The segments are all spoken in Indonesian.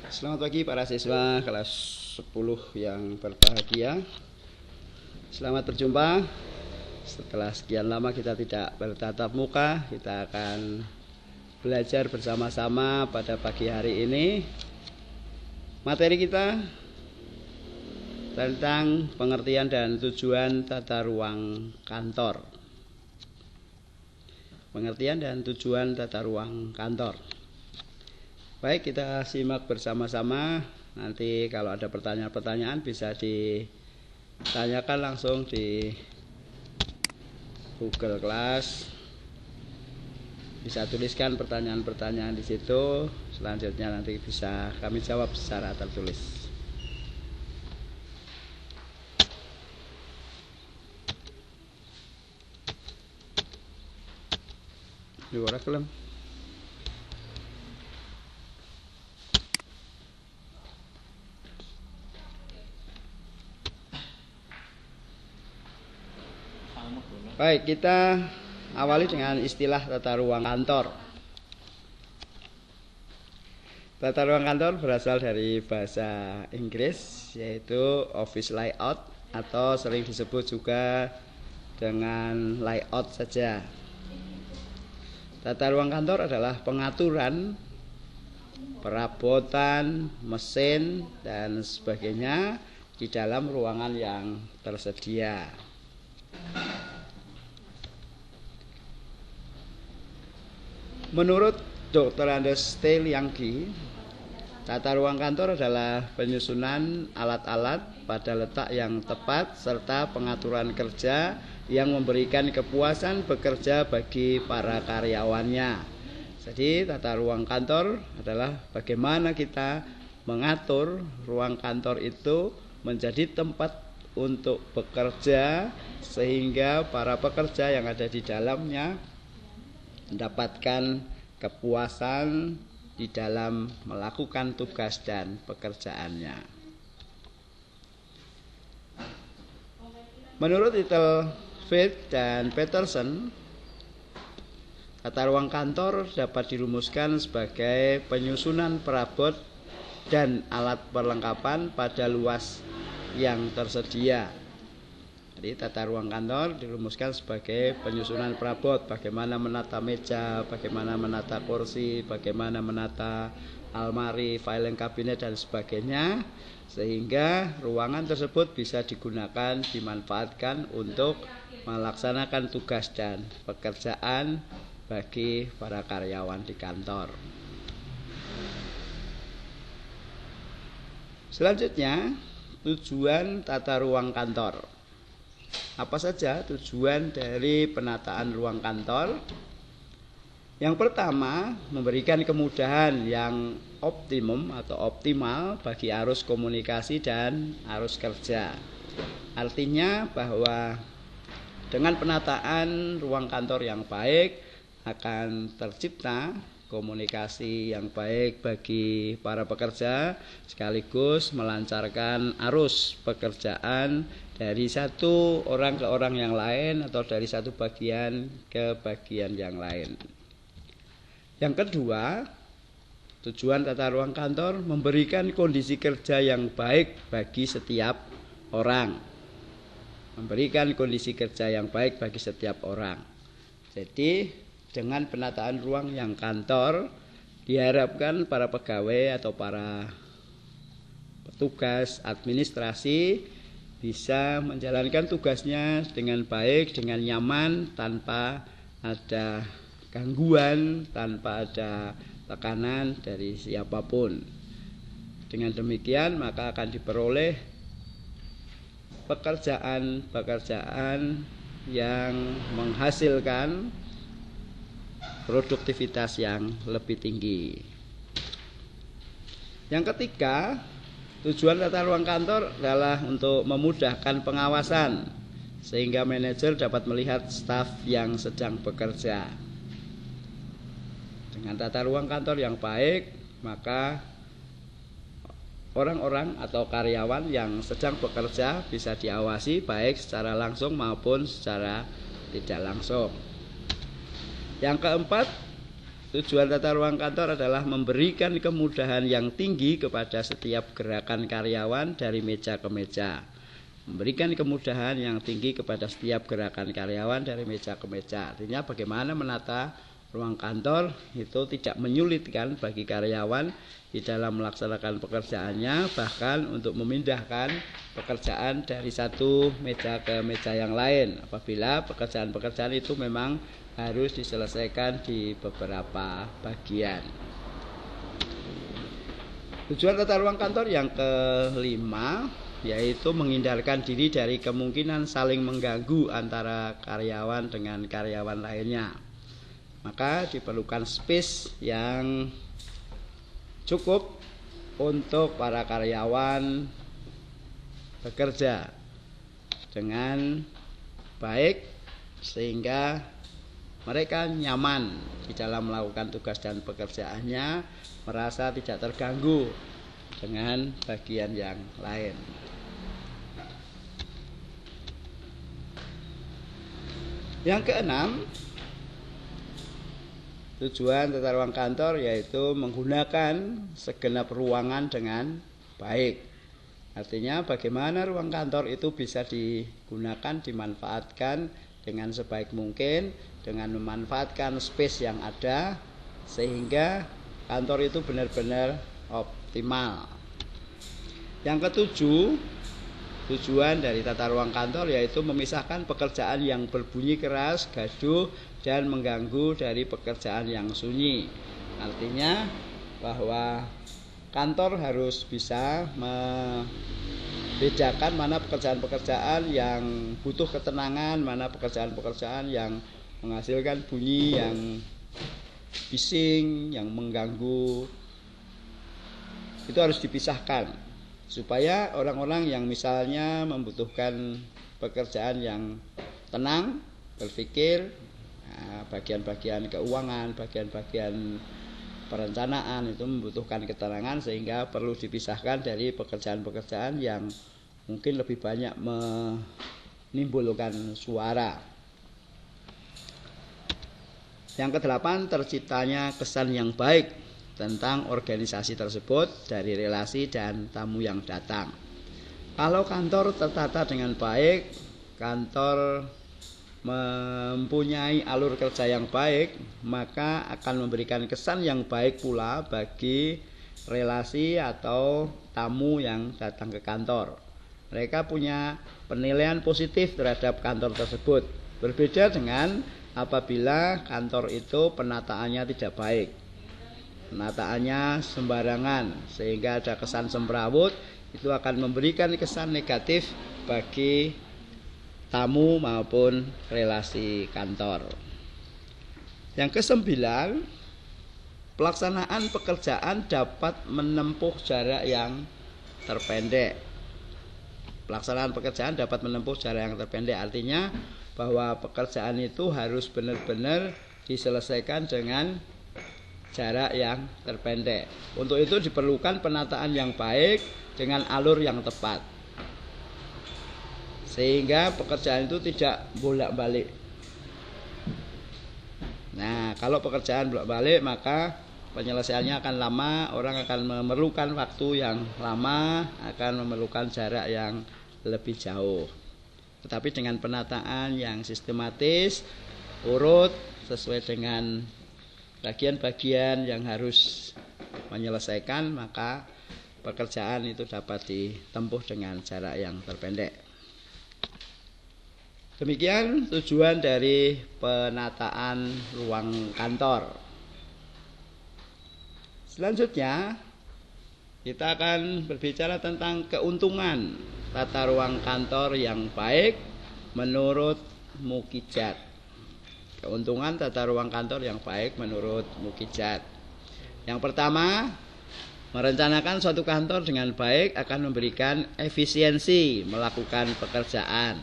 Selamat pagi para siswa kelas 10 yang berbahagia. Selamat berjumpa. Setelah sekian lama kita tidak bertatap muka, kita akan belajar bersama-sama pada pagi hari ini. Materi kita tentang pengertian dan tujuan tata ruang kantor. Pengertian dan tujuan tata ruang kantor. Baik, kita simak bersama-sama. Nanti kalau ada pertanyaan-pertanyaan bisa ditanyakan langsung di Google Class. Bisa tuliskan pertanyaan-pertanyaan di situ. Selanjutnya nanti bisa kami jawab secara tertulis. Dua kelem. Baik, kita awali dengan istilah tata ruang kantor. Tata ruang kantor berasal dari bahasa Inggris, yaitu office layout atau sering disebut juga dengan layout saja. Tata ruang kantor adalah pengaturan, perabotan, mesin, dan sebagainya di dalam ruangan yang tersedia. Menurut Dr. Anders T. Lianggi, tata ruang kantor adalah penyusunan alat-alat pada letak yang tepat serta pengaturan kerja yang memberikan kepuasan bekerja bagi para karyawannya. Jadi tata ruang kantor adalah bagaimana kita mengatur ruang kantor itu menjadi tempat untuk bekerja sehingga para pekerja yang ada di dalamnya mendapatkan kepuasan di dalam melakukan tugas dan pekerjaannya. Menurut Littlefield dan Peterson, tata ruang kantor dapat dirumuskan sebagai penyusunan perabot dan alat perlengkapan pada luas yang tersedia. Jadi tata ruang kantor dirumuskan sebagai penyusunan perabot, bagaimana menata meja, bagaimana menata kursi, bagaimana menata almari, filing kabinet dan sebagainya, sehingga ruangan tersebut bisa digunakan, dimanfaatkan untuk melaksanakan tugas dan pekerjaan bagi para karyawan di kantor. Selanjutnya, tujuan tata ruang kantor. Apa saja tujuan dari penataan ruang kantor? Yang pertama, memberikan kemudahan yang optimum atau optimal bagi arus komunikasi dan arus kerja. Artinya bahwa dengan penataan ruang kantor yang baik akan tercipta komunikasi yang baik bagi para pekerja sekaligus melancarkan arus pekerjaan dari satu orang ke orang yang lain atau dari satu bagian ke bagian yang lain. Yang kedua, tujuan tata ruang kantor memberikan kondisi kerja yang baik bagi setiap orang. Memberikan kondisi kerja yang baik bagi setiap orang. Jadi dengan penataan ruang yang kantor diharapkan para pegawai atau para petugas administrasi bisa menjalankan tugasnya dengan baik, dengan nyaman, tanpa ada gangguan, tanpa ada tekanan dari siapapun. Dengan demikian maka akan diperoleh pekerjaan-pekerjaan yang menghasilkan produktivitas yang lebih tinggi. Yang ketiga, tujuan tata ruang kantor adalah untuk memudahkan pengawasan sehingga manajer dapat melihat staf yang sedang bekerja. Dengan tata ruang kantor yang baik, maka orang-orang atau karyawan yang sedang bekerja bisa diawasi baik secara langsung maupun secara tidak langsung. Yang keempat, tujuan tata ruang kantor adalah memberikan kemudahan yang tinggi kepada setiap gerakan karyawan dari meja ke meja. Memberikan kemudahan yang tinggi kepada setiap gerakan karyawan dari meja ke meja. Artinya bagaimana menata ruang kantor itu tidak menyulitkan bagi karyawan di dalam melaksanakan pekerjaannya, bahkan untuk memindahkan pekerjaan dari satu meja ke meja yang lain apabila pekerjaan-pekerjaan itu memang harus diselesaikan di beberapa bagian. Tujuan tata ruang kantor yang kelima yaitu menghindarkan diri dari kemungkinan saling mengganggu antara karyawan dengan karyawan lainnya. Maka diperlukan space yang cukup untuk para karyawan bekerja dengan baik sehingga mereka nyaman di dalam melakukan tugas dan pekerjaannya, merasa tidak terganggu dengan bagian yang lain. Yang keenam, tujuan tata ruang kantor yaitu menggunakan segenap ruangan dengan baik. Artinya bagaimana ruang kantor itu bisa digunakan, dimanfaatkan dengan sebaik mungkin, dengan memanfaatkan space yang ada sehingga kantor itu benar-benar optimal. Yang ketujuh, tujuan dari tata ruang kantor yaitu memisahkan pekerjaan yang berbunyi keras, gaduh, dan mengganggu dari pekerjaan yang sunyi. Artinya bahwa kantor harus bisa membedakan mana pekerjaan-pekerjaan yang butuh ketenangan, mana pekerjaan-pekerjaan yang menghasilkan bunyi yang bising, yang mengganggu. Itu harus dipisahkan supaya orang-orang yang misalnya membutuhkan pekerjaan yang tenang, berpikir, bagian-bagian keuangan, bagian-bagian perencanaan itu membutuhkan ketenangan sehingga perlu dipisahkan dari pekerjaan-pekerjaan yang mungkin lebih banyak menimbulkan suara. Yang kedelapan, terciptanya kesan yang baik tentang organisasi tersebut dari relasi dan tamu yang datang. Kalau kantor tertata dengan baik, kantor mempunyai alur kerja yang baik, maka akan memberikan kesan yang baik pula bagi relasi atau tamu yang datang ke kantor. Mereka punya penilaian positif terhadap kantor tersebut. Berbeda dengan apabila kantor itu penataannya tidak baik, penataannya sembarangan sehingga ada kesan semrawut, itu akan memberikan kesan negatif bagi tamu maupun relasi kantor. Yang kesembilan, pelaksanaan pekerjaan dapat menempuh jarak yang terpendek. Pelaksanaan pekerjaan dapat menempuh jarak yang terpendek artinya bahwa pekerjaan itu harus benar-benar diselesaikan dengan jarak yang terpendek. Untuk itu diperlukan penataan yang baik dengan alur yang tepat, sehingga pekerjaan itu tidak bolak-balik. Nah, kalau pekerjaan bolak-balik maka penyelesaiannya akan lama, orang akan memerlukan waktu yang lama, akan memerlukan jarak yang lebih jauh. Tetapi dengan penataan yang sistematis, urut, sesuai dengan bagian-bagian yang harus menyelesaikan, maka pekerjaan itu dapat ditempuh dengan jarak yang terpendek. Demikian tujuan dari penataan ruang kantor. Selanjutnya kita akan berbicara tentang keuntungan tata ruang kantor yang baik menurut Mukijat. Keuntungan tata ruang kantor yang baik menurut Mukijat. Yang pertama, merencanakan suatu kantor dengan baik akan memberikan efisiensi melakukan pekerjaan.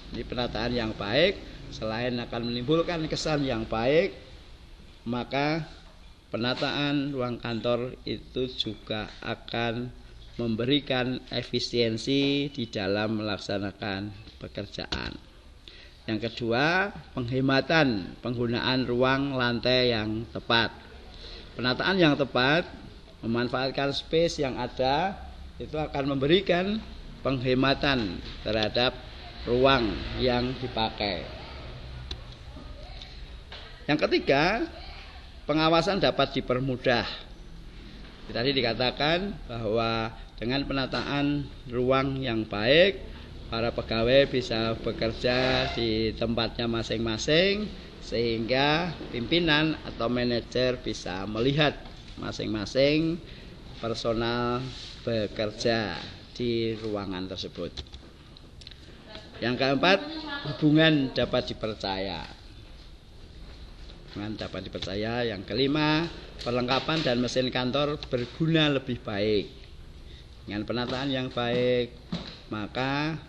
Ini penataan yang baik, selain akan menimbulkan kesan yang baik, maka penataan ruang kantor itu juga akan memberikan efisiensi di dalam melaksanakan pekerjaan. Yang kedua, penghematan penggunaan ruang lantai yang tepat. Penataan yang tepat memanfaatkan space yang ada itu akan memberikan penghematan terhadap ruang yang dipakai. Yang ketiga, pengawasan dapat dipermudah. Tadi dikatakan bahwa dengan penataan ruang yang baik, para pegawai bisa bekerja di tempatnya masing-masing, sehingga pimpinan atau manajer bisa melihat masing-masing personal bekerja di ruangan tersebut. Yang keempat, hubungan dapat dipercaya. Dapat dipercaya. Yang kelima, perlengkapan dan mesin kantor berguna lebih baik. Dengan penataan yang baik, maka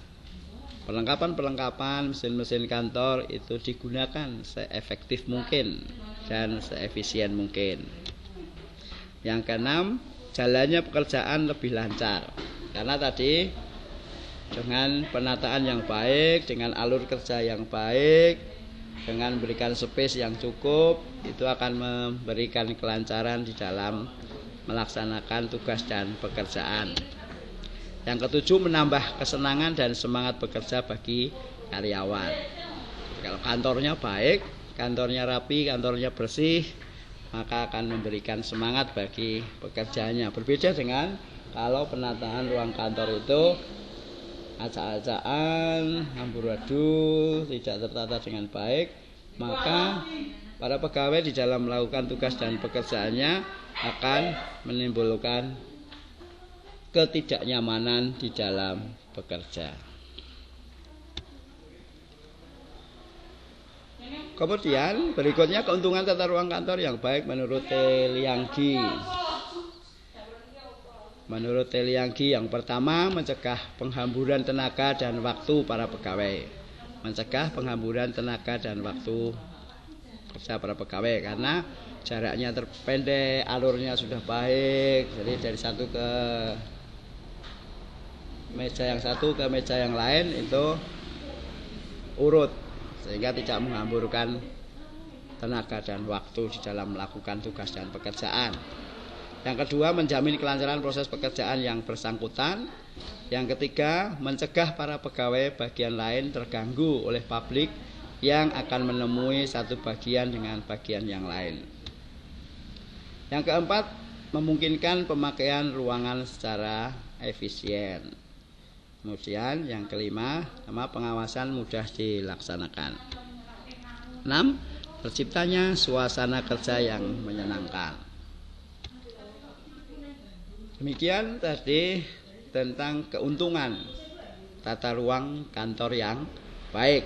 perlengkapan mesin-mesin kantor itu digunakan seefektif mungkin dan seefisien mungkin. Yang keenam, jalannya pekerjaan lebih lancar. Karena tadi dengan penataan yang baik, dengan alur kerja yang baik, dengan memberikan space yang cukup, itu akan memberikan kelancaran di dalam melaksanakan tugas dan pekerjaan. Yang ketujuh, menambah kesenangan dan semangat bekerja bagi karyawan. Kalau kantornya baik, kantornya rapi, kantornya bersih, maka akan memberikan semangat bagi pekerjaannya. Berbeda dengan kalau penataan ruang kantor itu acak-acakan, amburadul, tidak tertata dengan baik, maka para pegawai di dalam melakukan tugas dan pekerjaannya akan menimbulkan ketidaknyamanan di dalam bekerja. Kemudian berikutnya keuntungan tata ruang kantor yang baik menurut Telianggi. Menurut Telianggi, yang pertama, mencegah penghamburan tenaga dan waktu para pegawai. Mencegah penghamburan tenaga dan waktu kerja para pegawai karena jaraknya terpendek, alurnya sudah baik. Jadi dari satu ke meja yang satu ke meja yang lain itu urut, sehingga tidak menghamburkan tenaga dan waktu di dalam melakukan tugas dan pekerjaan. Yang kedua, menjamin kelancaran proses pekerjaan yang bersangkutan. Yang ketiga, mencegah para pegawai bagian lain terganggu oleh publik yang akan menemui satu bagian dengan bagian yang lain. Yang keempat, memungkinkan pemakaian ruangan secara efisien. Kemudian yang kelima, pengawasan mudah dilaksanakan. 6. Terciptanya suasana kerja yang menyenangkan. Demikian tadi tentang keuntungan tata ruang kantor yang baik.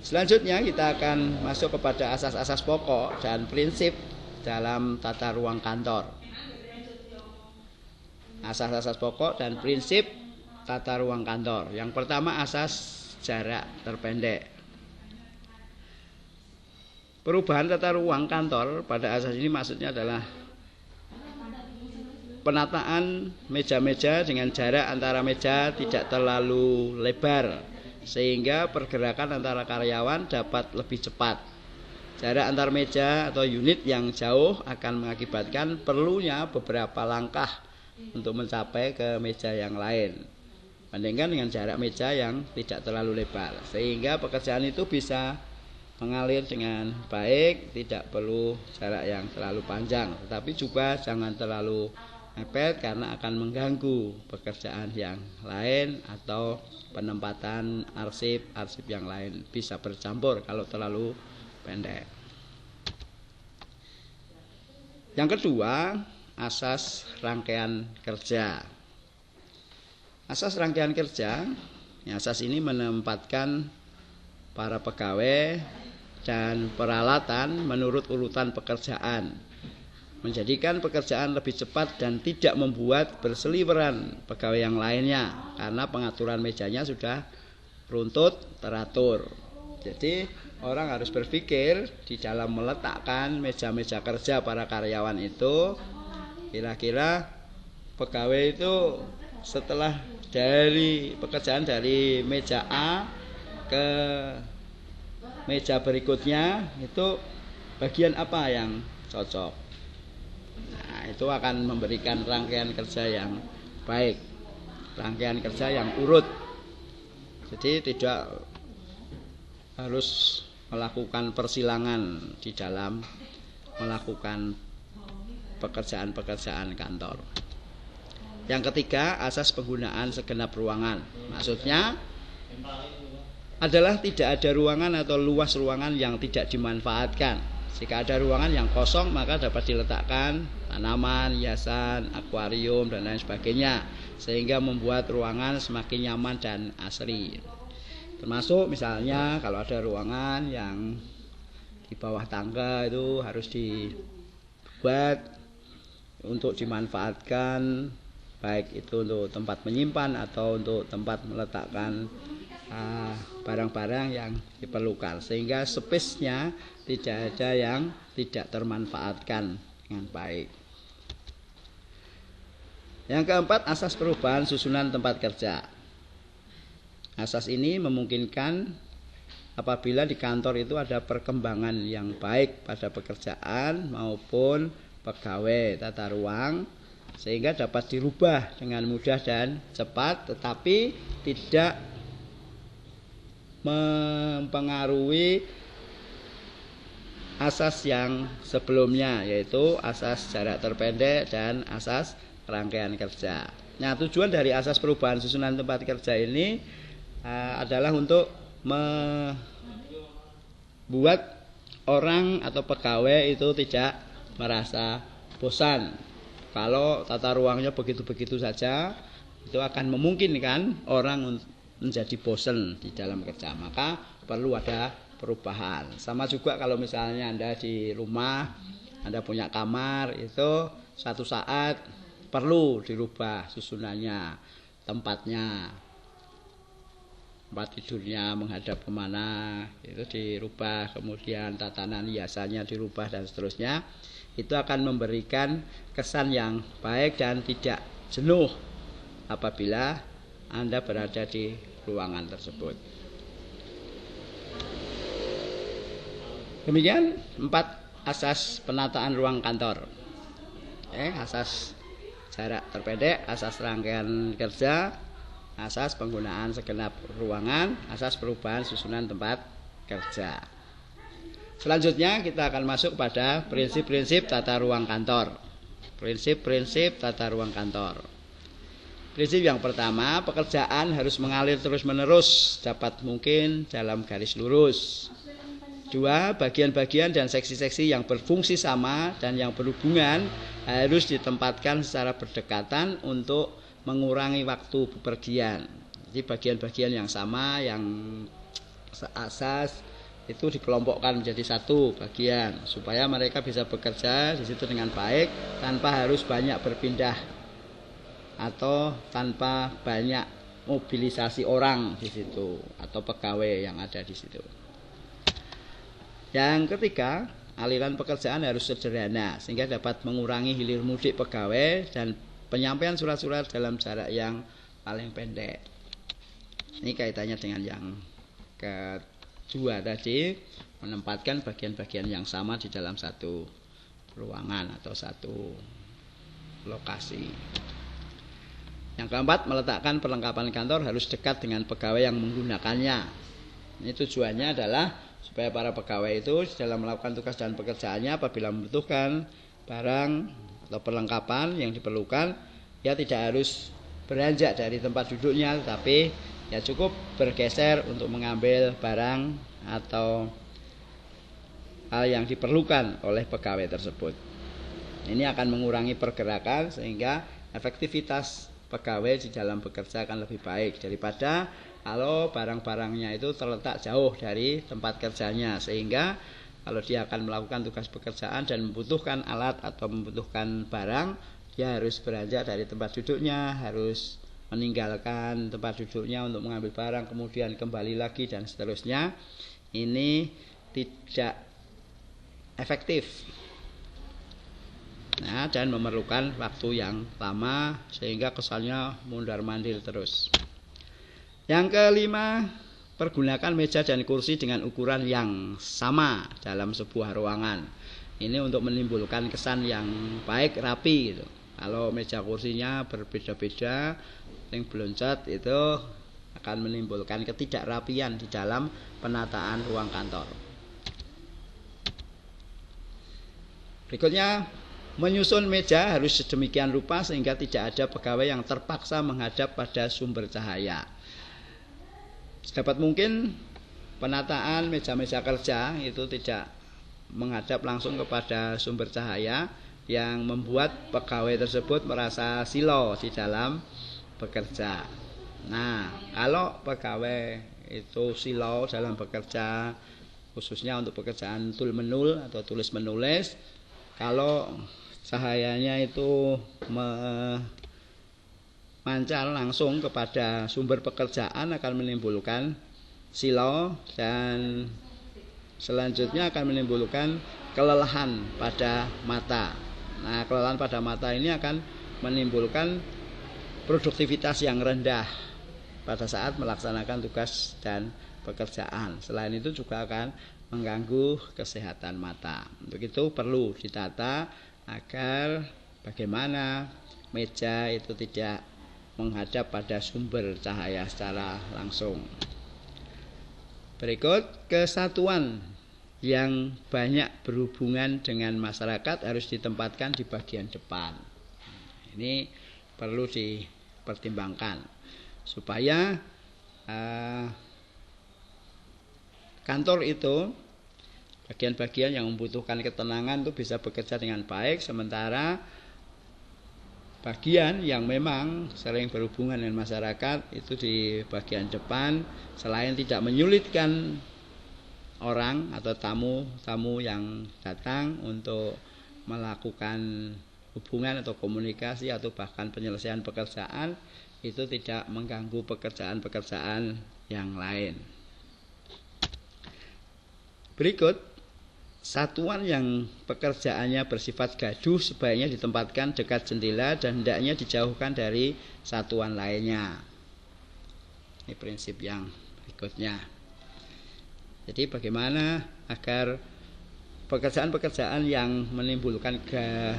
Selanjutnya kita akan masuk kepada asas-asas pokok dan prinsip dalam tata ruang kantor. Asas-asas pokok dan prinsip tata ruang kantor. Yang pertama, asas jarak terpendek. Perubahan tata ruang kantor pada asas ini maksudnya adalah penataan meja-meja dengan jarak antara meja tidak terlalu lebar, sehingga pergerakan antara karyawan dapat lebih cepat. Jarak antar meja atau unit yang jauh akan mengakibatkan perlunya beberapa langkah untuk mencapai ke meja yang lain, bandingkan dengan jarak meja yang tidak terlalu lebar, sehingga pekerjaan itu bisa mengalir dengan baik, tidak perlu jarak yang terlalu panjang, tetapi juga jangan terlalu mepet karena akan mengganggu pekerjaan yang lain atau penempatan arsip yang lain bisa bercampur kalau terlalu pendek. Yang kedua, asas rangkaian kerja. Asas rangkaian kerja, asas ini menempatkan para pegawai dan peralatan menurut urutan pekerjaan, menjadikan pekerjaan lebih cepat dan tidak membuat berseliweran pegawai yang lainnya karena pengaturan mejanya sudah runtut teratur. Jadi orang harus berpikir di dalam meletakkan meja-meja kerja para karyawan itu, kira-kira pegawai itu setelah dari pekerjaan dari meja A ke meja berikutnya itu bagian apa yang cocok. Nah, itu akan memberikan rangkaian kerja yang baik, rangkaian kerja yang urut. Jadi tidak harus melakukan persilangan di dalam melakukan pekerjaan-pekerjaan kantor. Yang ketiga, asas penggunaan segenap ruangan. Maksudnya adalah tidak ada ruangan atau luas ruangan yang tidak dimanfaatkan. Jika ada ruangan yang kosong, maka dapat diletakkan tanaman, hiasan, akuarium, dan lain sebagainya, sehingga membuat ruangan semakin nyaman dan asri. Termasuk misalnya kalau ada ruangan yang di bawah tangga itu harus dibuat untuk dimanfaatkan, baik itu untuk tempat menyimpan atau untuk tempat meletakkan barang-barang yang diperlukan, sehingga space-nya tidak ada yang tidak termanfaatkan dengan baik. Yang keempat, asas perubahan susunan tempat kerja. Asas ini memungkinkan apabila di kantor itu ada perkembangan yang baik pada pekerjaan maupun pegawai tata ruang, sehingga dapat dirubah dengan mudah dan cepat, tetapi tidak mempengaruhi asas yang sebelumnya, yaitu asas jarak terpendek dan asas rangkaian kerja. Nah, tujuan dari asas perubahan susunan tempat kerja ini adalah untuk membuat orang atau pegawai itu tidak merasa bosan. Kalau tata ruangnya begitu-begitu saja, itu akan memungkinkan orang menjadi bosan di dalam kerja. Maka perlu ada perubahan. Sama juga kalau misalnya Anda di rumah, Anda punya kamar, itu suatu saat perlu dirubah susunannya, tempatnya, tempat tidurnya menghadap kemana, itu dirubah, kemudian tatanan hiasannya dirubah dan seterusnya. Itu akan memberikan kesan yang baik dan tidak jenuh apabila Anda berada di ruangan tersebut. Demikian 4 asas penataan ruang kantor. Asas jarak terpendek, asas rangkaian kerja, asas penggunaan segenap ruangan, asas perubahan susunan tempat kerja. Selanjutnya kita akan masuk pada prinsip-prinsip tata ruang kantor. Prinsip-prinsip tata ruang kantor. Prinsip yang pertama, pekerjaan harus mengalir terus-menerus, dapat mungkin dalam garis lurus. 2, bagian-bagian dan seksi-seksi yang berfungsi sama dan yang berhubungan harus ditempatkan secara berdekatan untuk mengurangi waktu bepergian. Jadi bagian-bagian yang sama, yang seasas, itu dikelompokkan menjadi satu bagian supaya mereka bisa bekerja di situ dengan baik tanpa harus banyak berpindah atau tanpa banyak mobilisasi orang di situ atau pegawai yang ada di situ. Yang ketiga, aliran pekerjaan harus sederhana sehingga dapat mengurangi hilir mudik pegawai dan penyampaian surat-surat dalam jarak yang paling pendek. Ini kaitannya dengan yang kedua tadi, menempatkan bagian-bagian yang sama di dalam satu ruangan atau satu lokasi. Yang keempat, meletakkan perlengkapan kantor harus dekat dengan pegawai yang menggunakannya. Ini tujuannya adalah supaya para pegawai itu dalam melakukan tugas dan pekerjaannya apabila membutuhkan barang atau perlengkapan yang diperlukan, ya tidak harus beranjak dari tempat duduknya, tetapi ya cukup bergeser untuk mengambil barang atau hal yang diperlukan oleh pegawai tersebut. Ini akan mengurangi pergerakan sehingga efektivitas pegawai di dalam bekerja akan lebih baik daripada kalau barang-barangnya itu terletak jauh dari tempat kerjanya, sehingga kalau dia akan melakukan tugas pekerjaan dan membutuhkan alat atau membutuhkan barang, dia harus beranjak dari tempat duduknya, harus meninggalkan tempat duduknya untuk mengambil barang, kemudian kembali lagi dan seterusnya. Ini tidak efektif, nah, dan memerlukan waktu yang lama sehingga kesannya mundar-mandir terus. Yang kelima, pergunakan meja dan kursi dengan ukuran yang sama dalam sebuah ruangan. Ini untuk menimbulkan kesan yang baik, rapi gitu. Kalau meja kursinya berbeda-beda, yang beloncat itu akan menimbulkan ketidakrapian di dalam penataan ruang kantor. Berikutnya, menyusun meja harus sedemikian rupa sehingga tidak ada pegawai yang terpaksa menghadap pada sumber cahaya. Sedapat mungkin penataan meja-meja kerja itu tidak menghadap langsung kepada sumber cahaya yang membuat pegawai tersebut merasa silau di dalam bekerja. Nah, kalau pegawai itu silau dalam bekerja, khususnya untuk pekerjaan tul menul atau tulis menulis, kalau cahayanya itu memancar langsung kepada sumber pekerjaan akan menimbulkan silau dan selanjutnya akan menimbulkan kelelahan pada mata. Nah, kelelahan pada mata ini akan menimbulkan produktivitas yang rendah pada saat melaksanakan tugas dan pekerjaan. Selain itu juga akan mengganggu kesehatan mata. Untuk itu perlu ditata agar bagaimana meja itu tidak menghadap pada sumber cahaya secara langsung. Berikut, kesatuan yang banyak berhubungan dengan masyarakat harus ditempatkan di bagian depan. Ini perlu dipertimbangkan supaya kantor itu bagian-bagian yang membutuhkan ketenangan itu bisa bekerja dengan baik, sementara bagian yang memang sering berhubungan dengan masyarakat itu di bagian depan, selain tidak menyulitkan orang atau tamu-tamu yang datang untuk melakukan hubungan atau komunikasi atau bahkan penyelesaian pekerjaan, itu tidak mengganggu pekerjaan-pekerjaan yang lain. Berikut, satuan yang pekerjaannya bersifat gaduh sebaiknya ditempatkan dekat jendela dan hendaknya dijauhkan dari satuan lainnya. Ini prinsip yang berikutnya. Jadi bagaimana agar pekerjaan-pekerjaan yang menimbulkan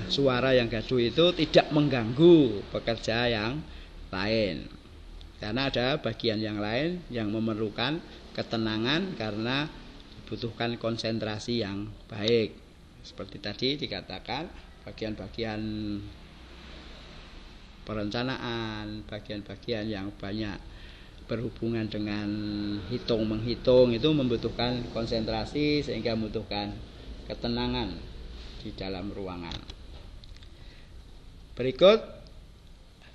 suara yang gaduh itu tidak mengganggu pekerja yang lain. Karena ada bagian yang lain yang memerlukan ketenangan karena dibutuhkan konsentrasi yang baik. Seperti tadi dikatakan, bagian-bagian perencanaan, bagian-bagian yang banyak berhubungan dengan hitung-menghitung itu membutuhkan konsentrasi sehingga membutuhkan ketenangan di dalam ruangan. Berikut,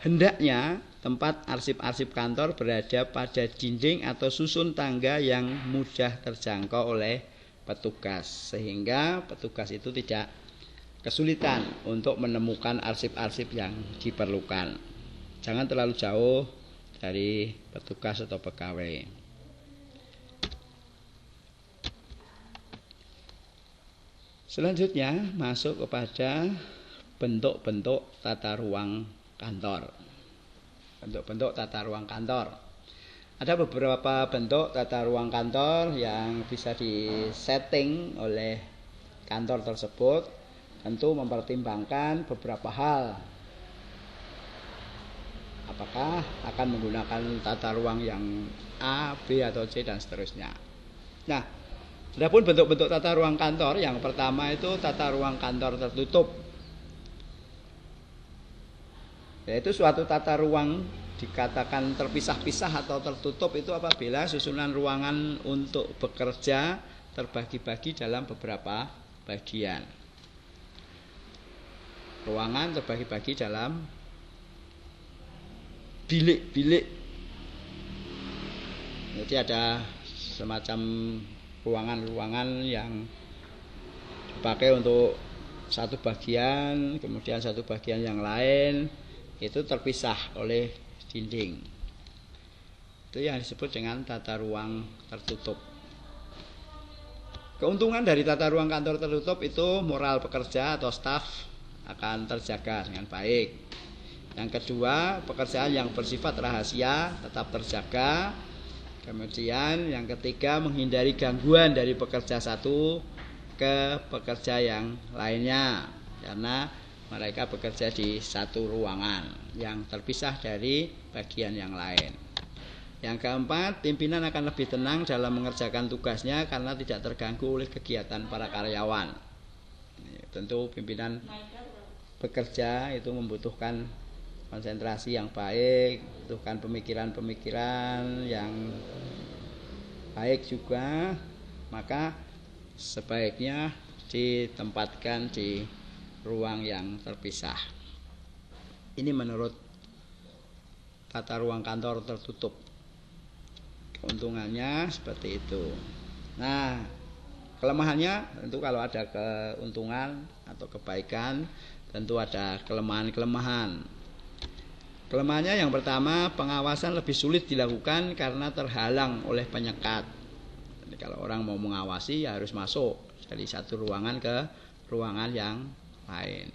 hendaknya tempat arsip-arsip kantor berada pada dinding atau susun tangga yang mudah terjangkau oleh petugas, sehingga petugas itu tidak kesulitan untuk menemukan arsip-arsip yang diperlukan. Jangan terlalu jauh dari petugas atau pegawai. Selanjutnya masuk kepada bentuk-bentuk tata ruang kantor. Bentuk-bentuk tata ruang kantor. Ada beberapa bentuk tata ruang kantor yang bisa disetting oleh kantor tersebut, tentu mempertimbangkan beberapa hal. Apakah akan menggunakan tata ruang yang A, B, atau C, dan seterusnya. Nah, adapun bentuk-bentuk tata ruang kantor, yang pertama itu tata ruang kantor tertutup. Yaitu suatu tata ruang dikatakan terpisah-pisah atau tertutup itu apabila susunan ruangan untuk bekerja terbagi-bagi dalam beberapa bagian. Ruangan terbagi-bagi dalam bilik-bilik. Jadi ada semacam ruangan-ruangan yang dipakai untuk satu bagian, kemudian satu bagian yang lain itu terpisah oleh dinding. Itu yang disebut dengan tata ruang tertutup. Keuntungan dari tata ruang kantor tertutup itu moral pekerja atau staf akan terjaga dengan baik. Yang kedua, pekerjaan yang bersifat rahasia tetap terjaga Kemudian yang ketiga, menghindari gangguan dari pekerja satu ke pekerja yang lainnya, karena mereka bekerja di satu ruangan yang terpisah dari bagian yang lain. Yang keempat, pimpinan akan lebih tenang dalam mengerjakan tugasnya karena tidak terganggu oleh kegiatan para karyawan. Tentu pimpinan bekerja itu membutuhkan konsentrasi yang baik, membutuhkan pemikiran-pemikiran yang baik juga, maka sebaiknya ditempatkan di ruang yang terpisah. Ini menurut tata ruang kantor tertutup. Keuntungannya seperti itu. Nah, kelemahannya tentu kalau ada keuntungan atau kebaikan, tentu ada kelemahan-kelemahan. Kelemahannya yang pertama, pengawasan lebih sulit dilakukan karena terhalang oleh penyekat. Jadi kalau orang mau mengawasi ya harus masuk dari satu ruangan ke ruangan yang lain.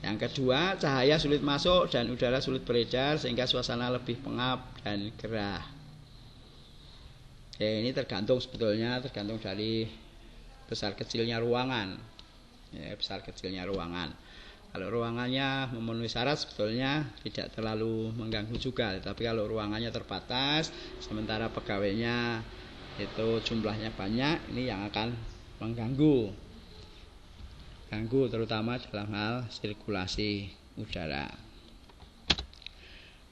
Yang kedua, cahaya sulit masuk dan udara sulit beredar sehingga suasana lebih pengap dan gerah. Ya, ini tergantung dari besar kecilnya ruangan. Ya, besar kecilnya ruangan. Kalau ruangannya memenuhi syarat sebetulnya tidak terlalu mengganggu juga. Tapi kalau ruangannya terbatas, sementara pegawainya itu jumlahnya banyak, ini yang akan mengganggu. Ganggu terutama dalam hal sirkulasi udara.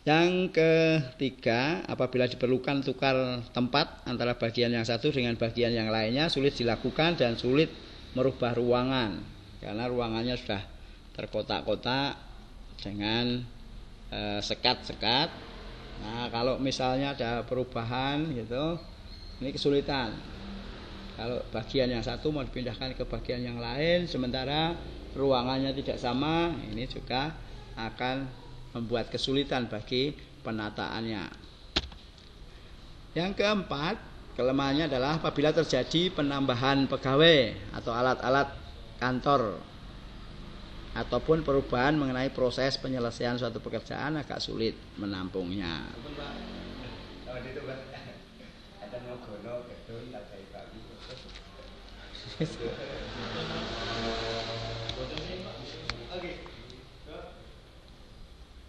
Yang ketiga, apabila diperlukan tukar tempat antara bagian yang satu dengan bagian yang lainnya, sulit dilakukan dan sulit merubah ruangan karena ruangannya sudah terkotak-kotak dengan sekat-sekat. Nah, kalau misalnya ada perubahan gitu, ini kesulitan. Kalau bagian yang satu mau dipindahkan ke bagian yang lain, sementara ruangannya tidak sama, ini juga akan membuat kesulitan bagi penataannya. Yang keempat, kelemahannya adalah apabila terjadi penambahan pegawai atau alat-alat kantor ataupun perubahan mengenai proses penyelesaian suatu pekerjaan, agak sulit menampungnya.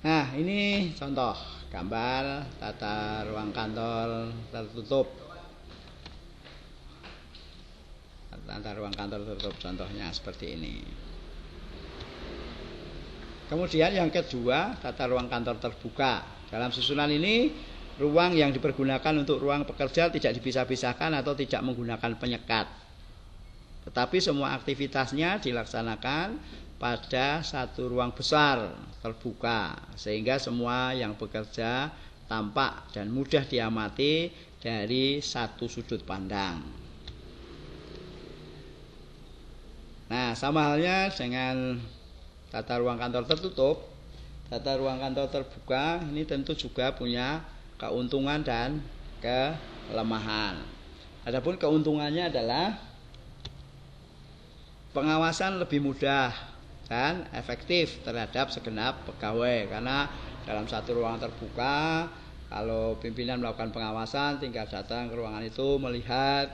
Nah, ini contoh gambar tata ruang kantor tertutup. Tata ruang kantor tertutup contohnya seperti ini. Kemudian yang kedua, tata ruang kantor terbuka. Dalam susunan ini, ruang yang dipergunakan untuk ruang pekerja tidak dipisah-pisahkan atau tidak menggunakan penyekat. Tetapi semua aktivitasnya dilaksanakan pada satu ruang besar terbuka, sehingga semua yang bekerja tampak dan mudah diamati dari satu sudut pandang. Nah, sama halnya dengan tata ruang kantor tertutup, tata ruang kantor terbuka ini tentu juga punya keuntungan dan kelemahan. Adapun keuntungannya adalah pengawasan lebih mudah dan efektif terhadap segenap pegawai, karena dalam satu ruangan terbuka, kalau pimpinan melakukan pengawasan tinggal datang ke ruangan itu melihat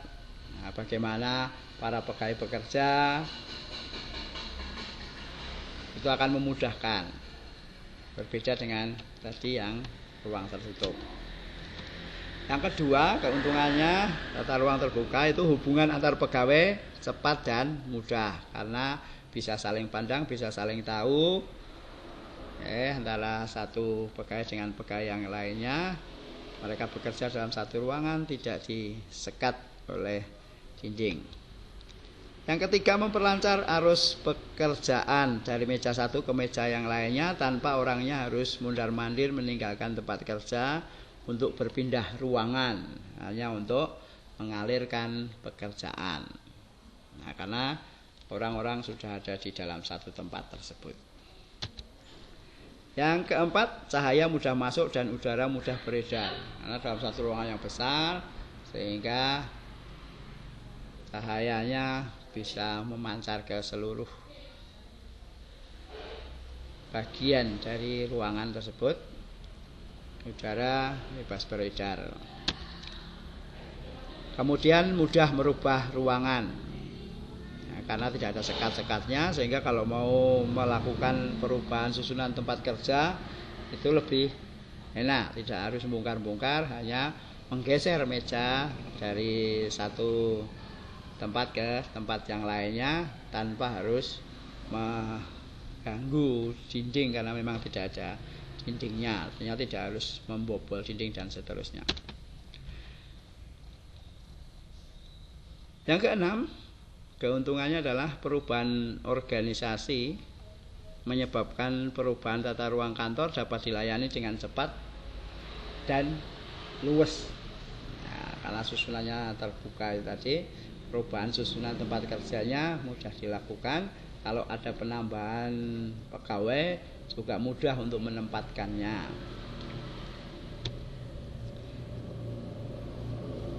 bagaimana para pegawai bekerja, itu akan memudahkan, berbeda dengan tadi yang ruang tertutup. Yang kedua, keuntungannya tata ruang terbuka itu hubungan antar pegawai cepat dan mudah, karena bisa saling pandang, bisa saling tahu antara satu pegawai dengan pegawai yang lainnya. Mereka bekerja dalam satu ruangan, tidak disekat oleh dinding. Yang ketiga, memperlancar arus pekerjaan dari meja satu ke meja yang lainnya tanpa orangnya harus mundar-mandir meninggalkan tempat kerja untuk berpindah ruangan, hanya untuk mengalirkan pekerjaan. Nah, karena orang-orang sudah ada di dalam satu tempat tersebut. Yang keempat, cahaya mudah masuk dan udara mudah beredar. Karena dalam satu ruangan yang besar, sehingga cahayanya bisa memancar ke seluruh bagian dari ruangan tersebut. Udara bebas beredar. Kemudian mudah merubah ruangan, nah, karena tidak ada sekat-sekatnya, sehingga kalau mau melakukan perubahan susunan tempat kerja itu lebih enak, tidak harus bongkar-bongkar, hanya menggeser meja dari satu tempat ke tempat yang lainnya tanpa harus mengganggu dinding, karena memang tidak ada dindingnya, artinya tidak harus membobol dinding dan seterusnya. Yang keenam, keuntungannya adalah perubahan organisasi menyebabkan perubahan tata ruang kantor dapat dilayani dengan cepat dan luwes. Nah, karena susunannya terbuka itu tadi, perubahan susunan tempat kerjanya mudah dilakukan. Kalau ada penambahan pegawai juga mudah untuk menempatkannya.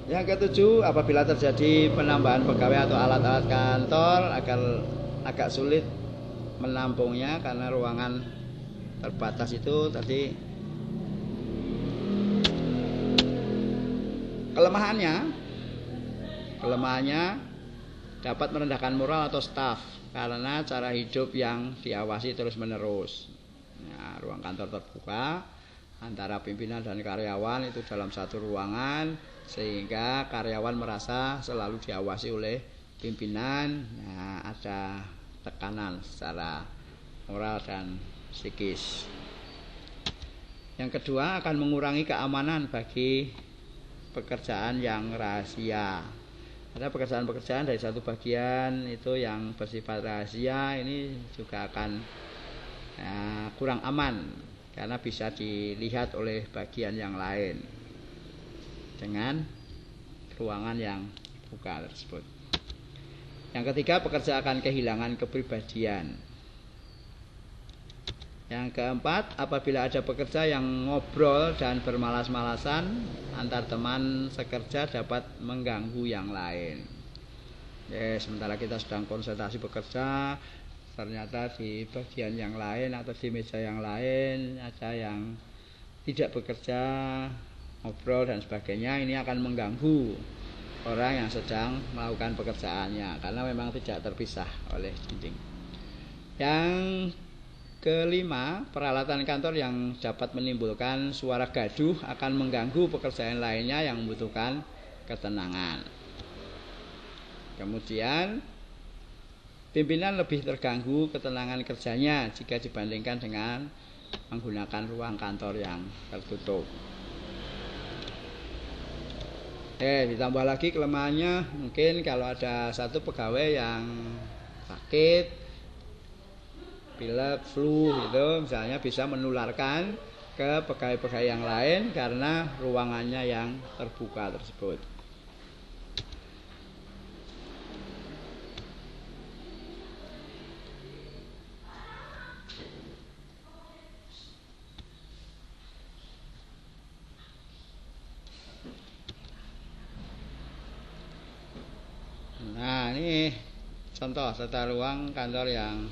Yang ketujuh, apabila terjadi penambahan pegawai atau alat-alat kantor akan agak sulit menampungnya karena ruangan terbatas itu tadi. Kelemahannya dapat merendahkan moral atau staf karena cara hidup yang diawasi terus-menerus. Nah, ruang kantor terbuka antara pimpinan dan karyawan itu dalam satu ruangan, sehingga karyawan merasa selalu diawasi oleh pimpinan. Nah, ada tekanan secara moral dan psikis. Yang kedua, akan mengurangi keamanan bagi pekerjaan yang rahasia. Ada pekerjaan-pekerjaan dari satu bagian itu yang bersifat rahasia, ini juga akan kurang aman karena bisa dilihat oleh bagian yang lain dengan ruangan yang buka tersebut. Yang ketiga, pekerja akan kehilangan kepribadian. Yang keempat, apabila ada pekerja yang ngobrol dan bermalas-malasan antar teman sekerja dapat mengganggu yang lain. Sementara kita sedang konsentrasi bekerja, ternyata di bagian yang lain atau di meja yang lain ada yang tidak bekerja, ngobrol dan sebagainya. Ini akan mengganggu orang yang sedang melakukan pekerjaannya karena memang tidak terpisah oleh dinding. Yang kelima, peralatan kantor yang dapat menimbulkan suara gaduh akan mengganggu pekerjaan lainnya yang membutuhkan ketenangan. Kemudian, pimpinan lebih terganggu ketenangan kerjanya jika dibandingkan dengan menggunakan ruang kantor yang tertutup. Ditambah lagi kelemahannya, mungkin kalau ada satu pegawai yang sakit, pilek, flu gitu, misalnya bisa menularkan ke pegawai-pegawai yang lain karena ruangannya yang terbuka tersebut. Nah, ini contoh tata ruang kantor yang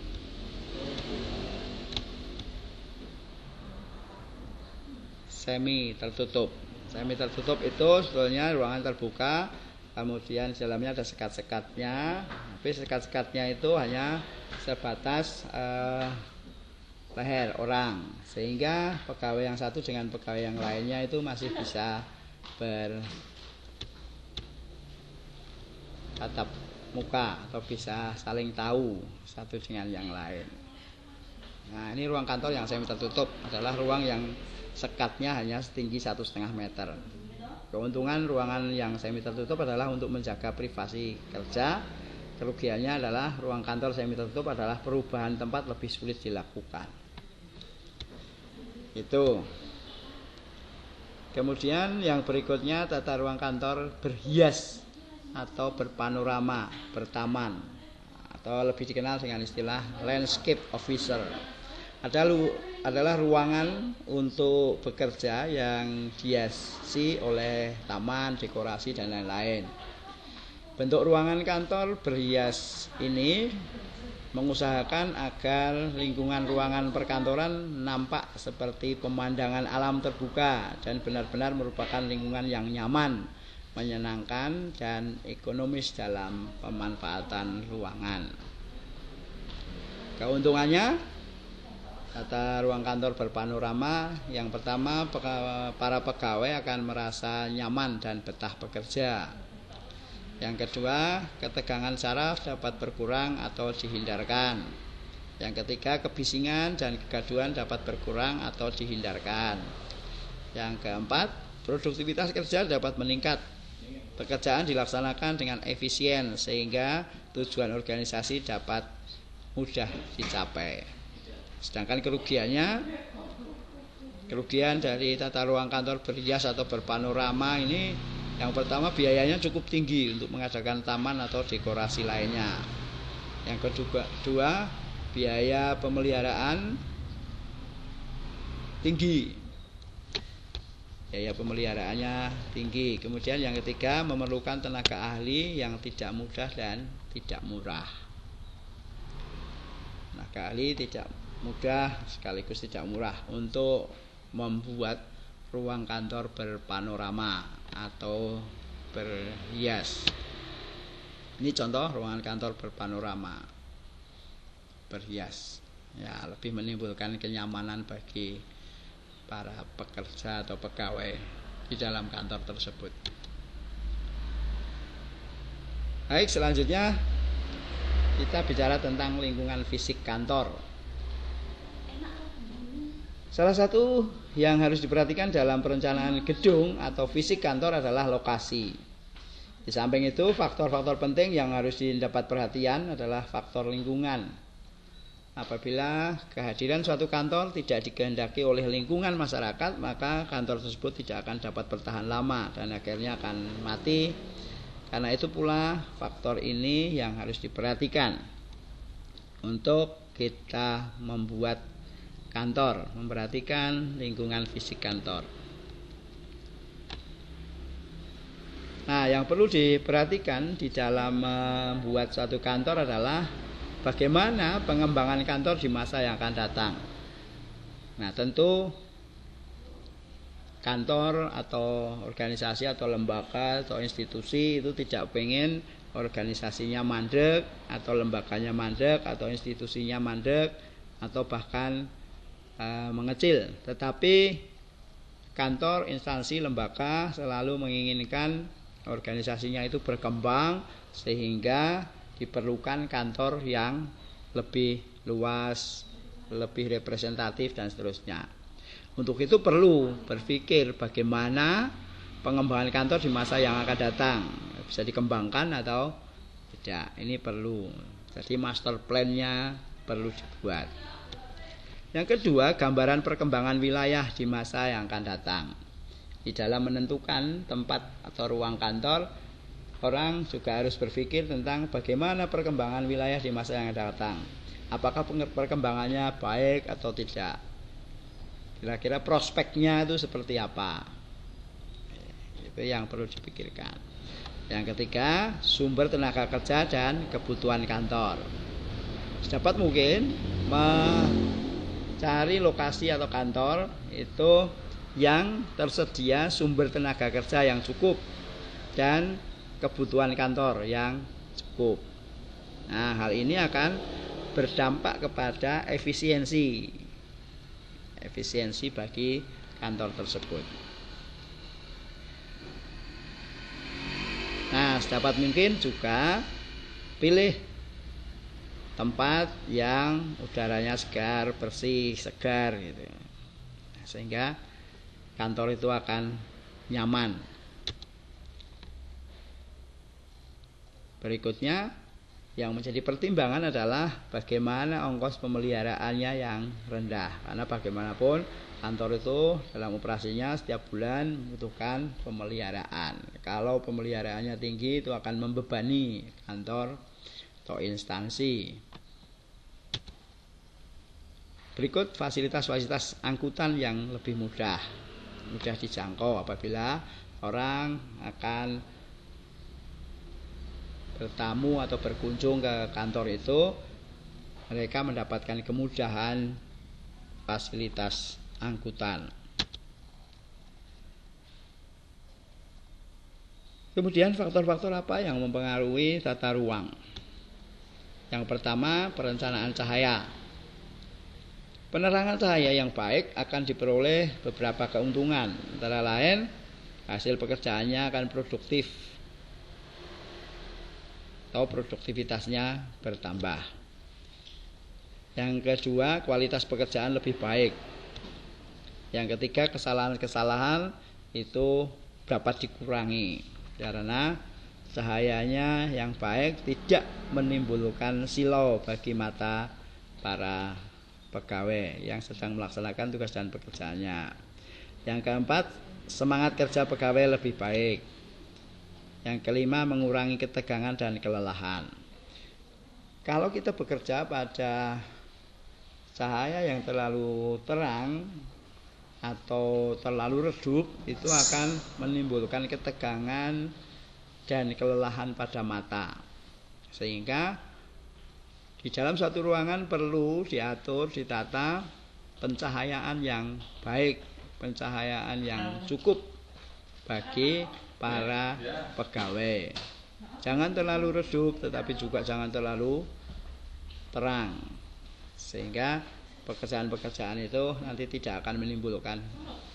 semi tertutup. Semi tertutup itu sebetulnya ruangan terbuka, kemudian di dalamnya ada sekat-sekatnya, tapi sekat-sekatnya itu hanya sebatas leher orang, sehingga pegawai yang satu dengan pegawai yang lainnya itu masih bisa bertatap muka atau bisa saling tahu satu dengan yang lain. Nah, ini ruang kantor yang semi tertutup adalah ruang yang sekatnya hanya setinggi 1,5 meter. Keuntungan ruangan yang semi tertutup adalah untuk menjaga privasi kerja. Kerugiannya adalah ruang kantor semi tertutup adalah perubahan tempat lebih sulit dilakukan. Itu. Kemudian yang berikutnya, tata ruang kantor berhias atau berpanorama, bertaman, atau lebih dikenal dengan istilah landscape officer. Adalah ruangan untuk bekerja yang dihiasi oleh taman, dekorasi dan lain-lain. Bentuk ruangan kantor berhias ini mengusahakan agar lingkungan ruangan perkantoran nampak seperti pemandangan alam terbuka dan benar-benar merupakan lingkungan yang nyaman menyenangkan dan ekonomis dalam pemanfaatan ruangan. Keuntungannya, tata ruang kantor berpanorama, yang pertama para pegawai akan merasa nyaman dan betah bekerja. Yang kedua, ketegangan saraf dapat berkurang atau dihindarkan. Yang ketiga, kebisingan dan kegaduhan dapat berkurang atau dihindarkan. Yang keempat, produktivitas kerja dapat meningkat. Pekerjaan dilaksanakan dengan efisien sehingga tujuan organisasi dapat mudah dicapai. Sedangkan kerugian dari tata ruang kantor berhias atau berpanorama ini, yang pertama biayanya cukup tinggi untuk mengadakan taman atau dekorasi lainnya. Yang kedua, biaya pemeliharaan tinggi. Biaya pemeliharaannya tinggi. Kemudian yang ketiga, memerlukan tenaga ahli yang tidak mudah dan tidak murah. Tenaga ahli tidak mudah sekaligus tidak murah untuk membuat ruang kantor berpanorama atau berhias. Ini contoh ruangan kantor berpanorama berhias. Ya, lebih menimbulkan kenyamanan bagi para pekerja atau pegawai di dalam kantor tersebut. Baik, selanjutnya kita bicara tentang lingkungan fisik kantor. Salah satu yang harus diperhatikan dalam perencanaan gedung atau fisik kantor adalah lokasi. Di samping itu, faktor-faktor penting yang harus didapat perhatian adalah faktor lingkungan. Apabila kehadiran suatu kantor tidak dikehendaki oleh lingkungan masyarakat, maka kantor tersebut tidak akan dapat bertahan lama dan akhirnya akan mati. Karena itu pula faktor ini yang harus diperhatikan untuk kita membuat kantor, memperhatikan lingkungan fisik kantor. Nah, yang perlu diperhatikan di dalam membuat suatu kantor adalah bagaimana pengembangan kantor di masa yang akan datang. Nah, tentu kantor atau organisasi atau lembaga atau institusi itu tidak pengen organisasinya mandek atau lembaganya mandek atau institusinya mandek atau bahkan mengecil. Tetapi kantor, instansi, lembaga selalu menginginkan organisasinya itu berkembang sehingga diperlukan kantor yang lebih luas, lebih representatif dan seterusnya. Untuk itu perlu berpikir bagaimana pengembangan kantor di masa yang akan datang, bisa dikembangkan atau tidak. Ini perlu. Jadi master plan-nya perlu dibuat. Yang kedua, gambaran perkembangan wilayah di masa yang akan datang. Di dalam menentukan tempat atau ruang kantor, orang juga harus berpikir tentang bagaimana perkembangan wilayah di masa yang akan datang. Apakah perkembangannya baik atau tidak? Kira-kira prospeknya itu seperti apa? Itu yang perlu dipikirkan. Yang ketiga, sumber tenaga kerja dan kebutuhan kantor. Sedapat mungkin mencari lokasi atau kantor itu yang tersedia sumber tenaga kerja yang cukup dan kebutuhan kantor yang cukup. Nah, hal ini akan berdampak kepada efisiensi bagi kantor tersebut. Nah, sedapat mungkin juga pilih tempat yang udaranya segar, bersih, segar gitu. Sehingga kantor itu akan nyaman. Berikutnya yang menjadi pertimbangan adalah bagaimana ongkos pemeliharaannya yang rendah. Karena bagaimanapun kantor itu dalam operasinya setiap bulan membutuhkan pemeliharaan. Kalau pemeliharaannya tinggi itu akan membebani kantor atau instansi. Berikut fasilitas-fasilitas angkutan yang lebih mudah dijangkau apabila orang akan bertamu atau berkunjung ke kantor itu, mereka mendapatkan kemudahan fasilitas angkutan. Kemudian faktor-faktor apa yang mempengaruhi tata ruang? Yang pertama, perencanaan cahaya. Penerangan cahaya yang baik akan diperoleh beberapa keuntungan. Antara lain, hasil pekerjaannya akan produktif atau produktivitasnya bertambah. Yang kedua, kualitas pekerjaan lebih baik. Yang ketiga, kesalahan-kesalahan itu dapat dikurangi karena cahayanya yang baik tidak menimbulkan silau bagi mata para pegawai yang sedang melaksanakan tugas dan pekerjaannya. Yang keempat, semangat kerja pegawai lebih baik. Yang kelima, mengurangi ketegangan dan kelelahan. Kalau kita bekerja pada cahaya yang terlalu terang atau terlalu redup, itu akan menimbulkan ketegangan dan kelelahan pada mata. Sehingga di dalam suatu ruangan perlu diatur, ditata pencahayaan yang baik, pencahayaan yang cukup bagi para pegawai. Jangan terlalu redup, tetapi juga jangan terlalu terang, sehingga pekerjaan-pekerjaan itu nanti tidak akan menimbulkan,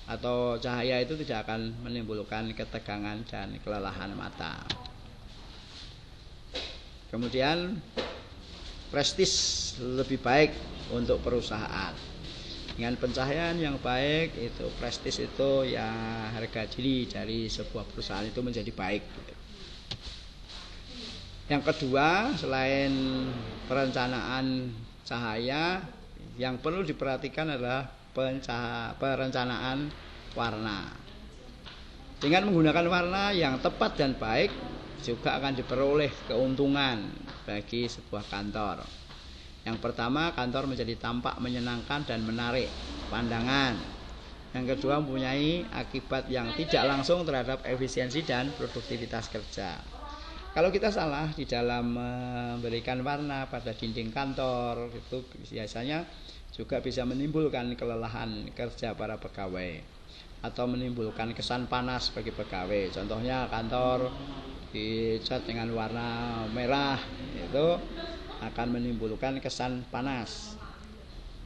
atau cahaya itu tidak akan menimbulkan ketegangan dan kelelahan mata. Kemudian prestis lebih baik untuk perusahaan. Dengan pencahayaan yang baik itu, prestis itu ya harga diri dari sebuah perusahaan itu menjadi baik. Yang kedua, selain perencanaan cahaya, yang perlu diperhatikan adalah perencanaan warna. Dengan menggunakan warna yang tepat dan baik juga akan diperoleh keuntungan bagi sebuah kantor. Yang pertama, kantor menjadi tampak menyenangkan dan menarik pandangan. Yang kedua, mempunyai akibat yang tidak langsung terhadap efisiensi dan produktivitas kerja. Kalau kita salah di dalam memberikan warna pada dinding kantor, itu biasanya juga bisa menimbulkan kelelahan kerja para pegawai atau menimbulkan kesan panas bagi pegawai. Contohnya kantor dicat dengan warna merah, itu akan menimbulkan kesan panas.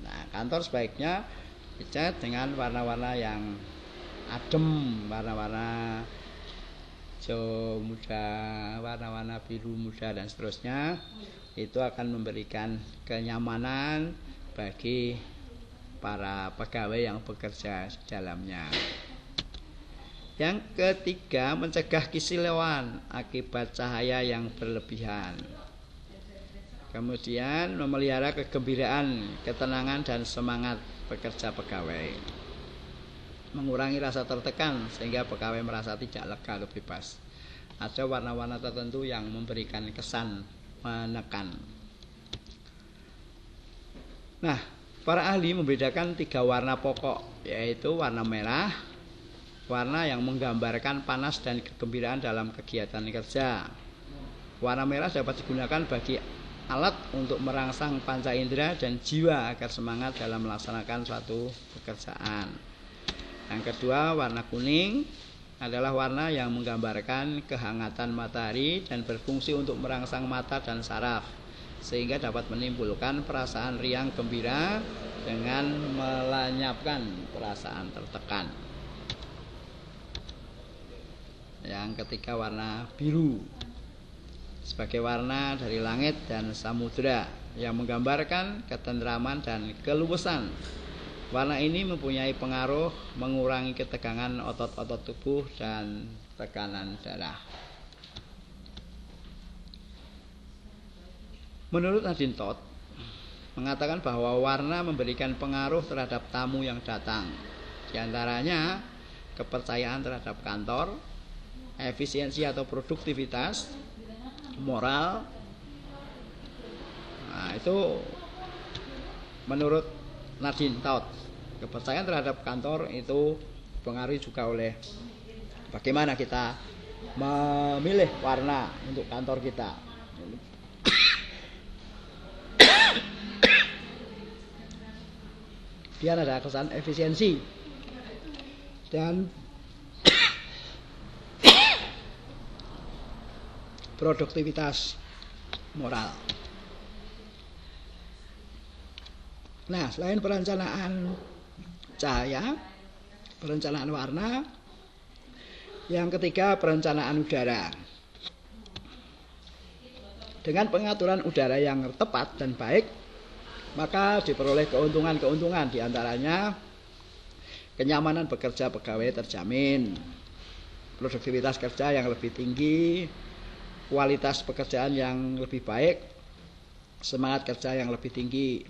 Nah, kantor sebaiknya dicat dengan warna-warna yang adem, warna-warna hijau muda, warna-warna biru muda dan seterusnya. Itu akan memberikan kenyamanan bagi para pegawai yang bekerja di dalamnya. Yang ketiga, mencegah kesilauan akibat cahaya yang berlebihan. Kemudian memelihara kegembiraan, ketenangan dan semangat bekerja pegawai. Mengurangi rasa tertekan sehingga pegawai merasa tidak lega atau bebas. Ada warna-warna tertentu yang memberikan kesan menekan. Nah, para ahli membedakan 3 warna pokok, yaitu warna merah, warna yang menggambarkan panas dan kegembiraan dalam kegiatan kerja. Warna merah dapat digunakan bagi alat untuk merangsang panca indera dan jiwa agar semangat dalam melaksanakan suatu pekerjaan. Yang kedua, warna kuning adalah warna yang menggambarkan kehangatan matahari dan berfungsi untuk merangsang mata dan saraf, sehingga dapat menimbulkan perasaan riang gembira dengan melenyapkan perasaan tertekan. Yang ketiga, warna biru sebagai warna dari langit dan samudera yang menggambarkan ketentraman dan keluasan. Warna ini mempunyai pengaruh mengurangi ketegangan otot-otot tubuh dan tekanan darah. Menurut Nadine Todd mengatakan bahwa warna memberikan pengaruh terhadap tamu yang datang. Di antaranya kepercayaan terhadap kantor, efisiensi atau produktivitas, moral. Nah, itu menurut Nadine Todd. Kepercayaan terhadap kantor itu dipengaruhi juga oleh bagaimana kita memilih warna untuk kantor kita. Dia ada kesan efisiensi dan produktivitas moral. Nah, selain perencanaan cahaya, perencanaan warna, yang ketiga perencanaan udara. Dengan pengaturan udara yang tepat dan baik, maka diperoleh keuntungan-keuntungan, diantaranya kenyamanan bekerja pegawai terjamin, produktivitas kerja yang lebih tinggi, kualitas pekerjaan yang lebih baik, semangat kerja yang lebih tinggi,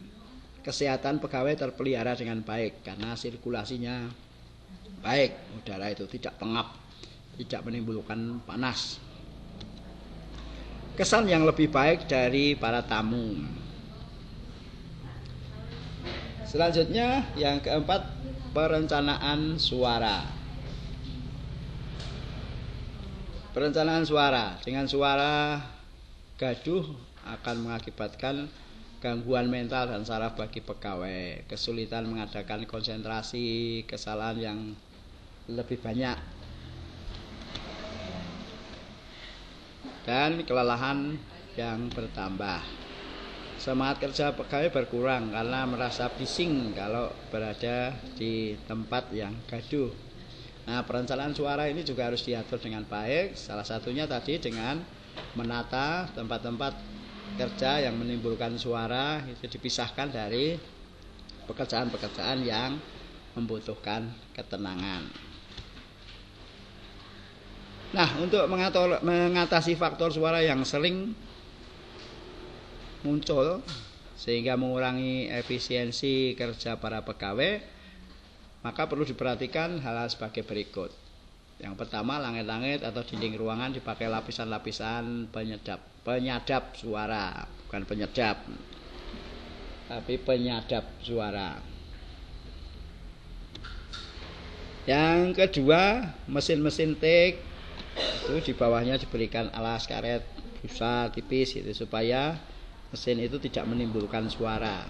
kesehatan pegawai terpelihara dengan baik karena sirkulasinya baik, udara itu tidak pengap, tidak menimbulkan panas. Kesan yang lebih baik dari para tamu. Selanjutnya yang keempat, perencanaan suara. Perencanaan suara, dengan suara gaduh akan mengakibatkan gangguan mental dan saraf bagi pegawai, kesulitan mengadakan konsentrasi, kesalahan yang lebih banyak, dan kelelahan yang bertambah. Semangat kerja pegawai berkurang karena merasa bising kalau berada di tempat yang gaduh. Nah, perencanaan suara ini juga harus diatur dengan baik. Salah satunya tadi dengan menata tempat-tempat kerja yang menimbulkan suara itu dipisahkan dari pekerjaan-pekerjaan yang membutuhkan ketenangan. Nah, untuk mengatasi faktor suara yang sering muncul sehingga mengurangi efisiensi kerja para pegawai, maka perlu diperhatikan hal-hal sebagai berikut. Yang pertama, langit-langit atau dinding ruangan dipakai lapisan-lapisan penyadap suara, bukan penyedap, tapi penyadap suara. Yang kedua, mesin-mesin tik itu di bawahnya diberikan alas karet busa tipis itu supaya mesin itu tidak menimbulkan suara.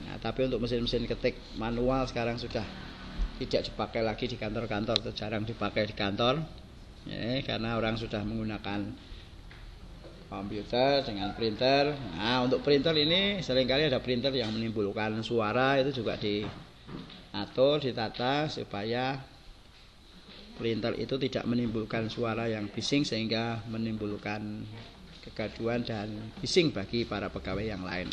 Nah, tapi untuk mesin-mesin ketik manual sekarang sudah tidak dipakai lagi di kantor-kantor, itu jarang dipakai di kantor ya, karena orang sudah menggunakan komputer dengan printer. Nah, untuk printer ini seringkali ada printer yang menimbulkan suara, itu juga diatur, ditata supaya printer itu tidak menimbulkan suara yang bising sehingga menimbulkan kegaduhan dan bising bagi para pegawai yang lain.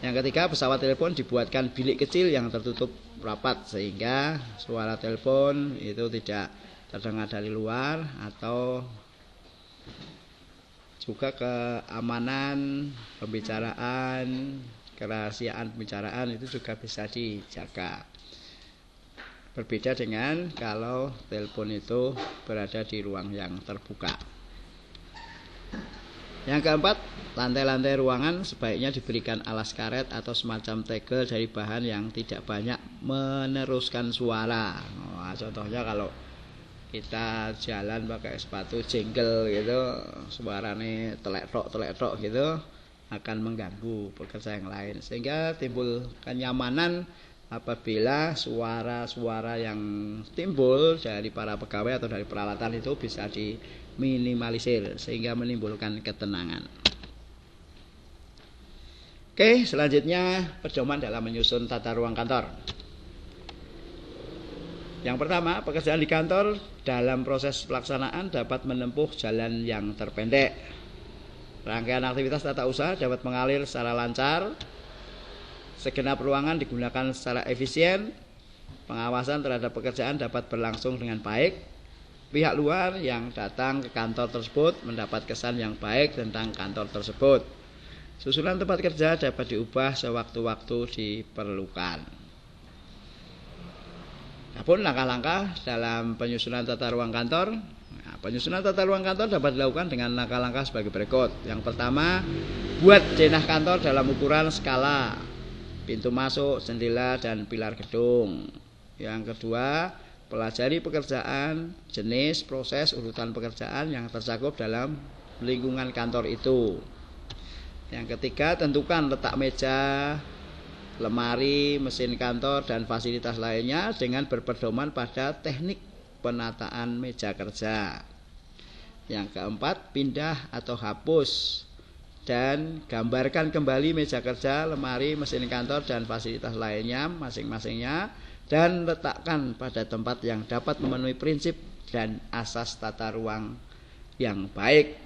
Yang ketiga, pesawat telepon dibuatkan bilik kecil yang tertutup rapat sehingga suara telepon itu tidak terdengar dari luar, atau juga keamanan pembicaraan, kerahasiaan pembicaraan itu juga bisa dijaga. Berbeda dengan kalau telepon itu berada di ruang yang terbuka. Yang keempat, lantai-lantai ruangan sebaiknya diberikan alas karet atau semacam tegel dari bahan yang tidak banyak meneruskan suara. Nah, contohnya kalau kita jalan pakai sepatu jengkel gitu, suaranya telek-tok gitu, akan mengganggu pekerja yang lain, sehingga timbul kenyamanan apabila suara-suara yang timbul dari para pegawai atau dari peralatan itu bisa diminimalisir sehingga menimbulkan ketenangan. Oke, selanjutnya pedoman dalam menyusun tata ruang kantor. Yang pertama, pekerjaan di kantor dalam proses pelaksanaan dapat menempuh jalan yang terpendek. Rangkaian aktivitas tata usaha dapat mengalir secara lancar. Segenap ruangan digunakan secara efisien, pengawasan terhadap pekerjaan dapat berlangsung dengan baik, pihak luar yang datang ke kantor tersebut mendapat kesan yang baik tentang kantor tersebut. Susunan tempat kerja dapat diubah sewaktu-waktu diperlukan. Adapun langkah-langkah dalam penyusunan tata ruang kantor. Nah, penyusunan tata ruang kantor dapat dilakukan dengan langkah-langkah sebagai berikut. Yang pertama, buat denah kantor dalam ukuran skala pintu masuk, jendela, dan pilar gedung. Yang kedua, pelajari pekerjaan, jenis, proses, urutan pekerjaan yang tercakup dalam lingkungan kantor itu. Yang ketiga, tentukan letak meja, lemari, mesin kantor, dan fasilitas lainnya dengan berpedoman pada teknik penataan meja kerja. Yang keempat, pindah atau hapus dan gambarkan kembali meja kerja, lemari, mesin kantor dan fasilitas lainnya masing-masingnya dan letakkan pada tempat yang dapat memenuhi prinsip dan asas tata ruang yang baik.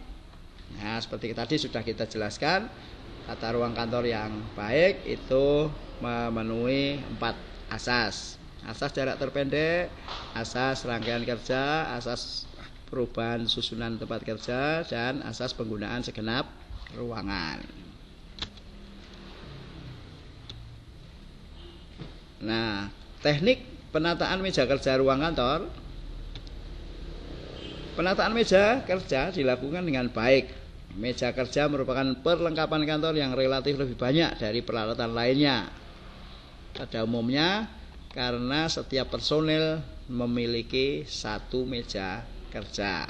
Nah, seperti tadi sudah kita jelaskan, tata ruang kantor yang baik itu memenuhi 4 asas. Asas jarak terpendek, asas rangkaian kerja, asas perubahan susunan tempat kerja, dan asas penggunaan segenap ruangan. Nah, teknik penataan meja kerja ruang kantor. Penataan meja kerja dilakukan dengan baik. Meja kerja merupakan perlengkapan kantor yang relatif lebih banyak dari peralatan lainnya. Pada umumnya, karena setiap personel memiliki satu meja kerja.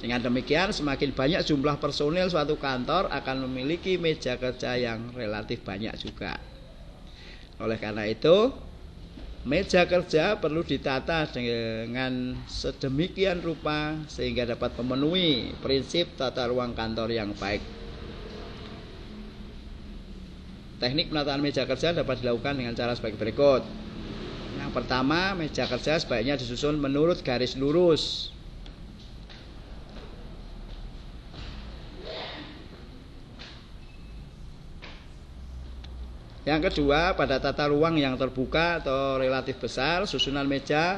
Dengan demikian, semakin banyak jumlah personil suatu kantor akan memiliki meja kerja yang relatif banyak juga. Oleh karena itu, meja kerja perlu ditata dengan sedemikian rupa sehingga dapat memenuhi prinsip tata ruang kantor yang baik. Teknik penataan meja kerja dapat dilakukan dengan cara sebagai berikut. Yang pertama, meja kerja sebaiknya disusun menurut garis lurus. Yang kedua, pada tata ruang yang terbuka atau relatif besar, susunan meja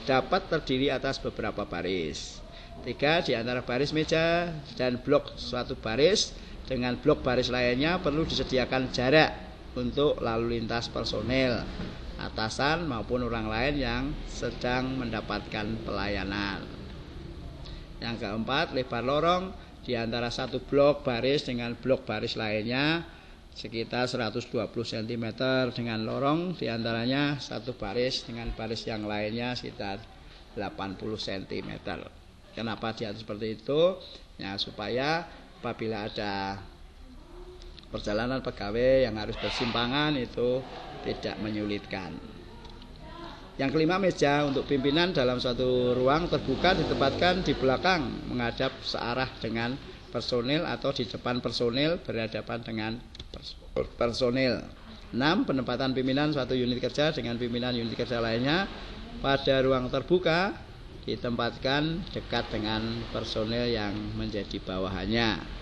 dapat terdiri atas beberapa baris. 3, di antara baris meja dan blok suatu baris dengan blok baris lainnya perlu disediakan jarak untuk lalu lintas personel, atasan maupun orang lain yang sedang mendapatkan pelayanan. Yang keempat, lebar lorong di antara satu blok baris dengan blok baris lainnya sekitar 120 cm dengan lorong di antaranya satu baris dengan baris yang lainnya sekitar 80 cm. Kenapa diatur seperti itu? Ya, supaya apabila ada perjalanan pegawai yang harus bersimpangan itu tidak menyulitkan. Yang kelima, meja untuk pimpinan dalam suatu ruang terbuka ditempatkan di belakang menghadap searah dengan personil atau di depan personil berhadapan dengan personil. 6, penempatan pimpinan suatu unit kerja dengan pimpinan unit kerja lainnya pada ruang terbuka ditempatkan dekat dengan personil yang menjadi bawahannya.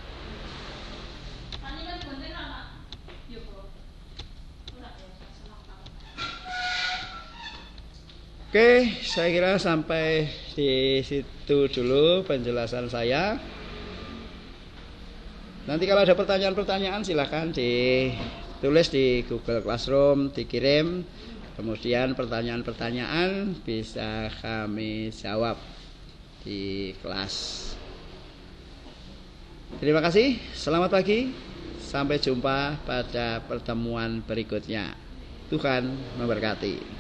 Oke, saya kira sampai di situ dulu penjelasan saya. Nanti kalau ada pertanyaan-pertanyaan silahkan ditulis di Google Classroom, dikirim. Kemudian pertanyaan-pertanyaan bisa kami jawab di kelas. Terima kasih, selamat pagi. Sampai jumpa pada pertemuan berikutnya. Tuhan memberkati.